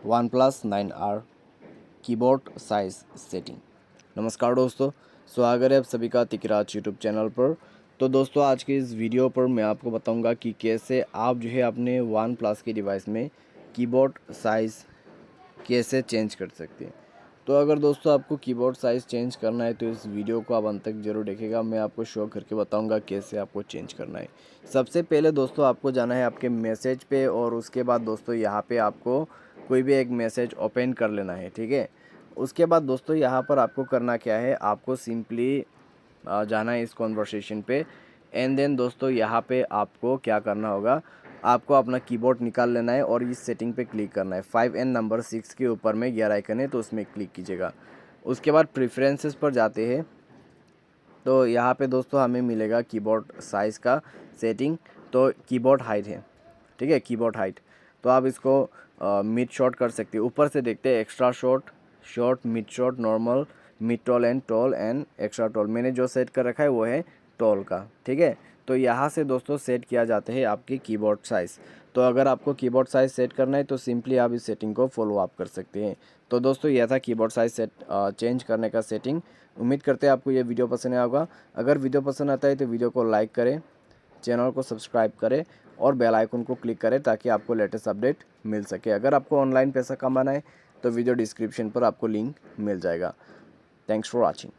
OnePlus 9R keyboard size setting. नमस्कार दोस्तों, स्वागत है आप सभी का तिकराज यूट्यूब चैनल पर। तो दोस्तों, आज की इस वीडियो पर मैं आपको बताऊंगा कि कैसे आप जो है अपने OnePlus के डिवाइस में कीबोर्ड साइज़ कैसे चेंज कर सकते हैं। तो अगर दोस्तों आपको कीबोर्ड साइज़ चेंज करना है तो इस वीडियो को आप अंत तक ज़रूर देखिएगा। मैं आपको शो करके बताऊंगा कैसे आपको चेंज करना है। सबसे पहले दोस्तों आपको जाना है आपके मैसेज पे, और उसके बाद दोस्तों यहाँ पे आपको कोई भी एक मैसेज ओपन कर लेना है, ठीक है। उसके बाद दोस्तों यहाँ पर आपको करना क्या है, आपको सिंपली जाना है इस कॉन्वर्सेशन पे, एंड देन दोस्तों यहाँ पे आपको क्या करना होगा, आपको अपना कीबोर्ड निकाल लेना है और इस सेटिंग पे क्लिक करना है। 5 एंड नंबर 6 के ऊपर में गियर आइकन है, तो उसमें क्लिक कीजिएगा। उसके बाद प्रेफरेंसेस पर जाते हैं, तो यहाँ पे दोस्तों हमें मिलेगा कीबोर्ड साइज़ का सेटिंग। तो कीबोर्ड हाइट है, ठीक है, कीबोर्ड हाइट। तो आप इसको मिड शॉर्ट कर सकते हैं। ऊपर से देखते हैं extra short, short, mid short, normal, mid tall and extra tall. मैंने जो सेट कर रखा है वो है टॉल का, ठीक है। तो यहाँ से दोस्तों सेट किया जाता है आपकी कीबोर्ड साइज़। तो अगर आपको कीबोर्ड साइज़ सेट करना है तो सिंपली आप इस सेटिंग को फॉलो अप कर सकते हैं। तो दोस्तों यह था कीबोर्ड साइज़ चेंज करने का सेटिंग। उम्मीद करते हैं आपको ये वीडियो पसंद आया होगा। अगर वीडियो पसंद आता है तो वीडियो को लाइक करें, चैनल को सब्सक्राइब करें और बेल आइकन को क्लिक करें ताकि आपको लेटेस्ट अपडेट मिल सके। अगर आपको ऑनलाइन पैसा कमाना है तो वीडियो डिस्क्रिप्शन पर आपको लिंक मिल जाएगा। Thanks for watching.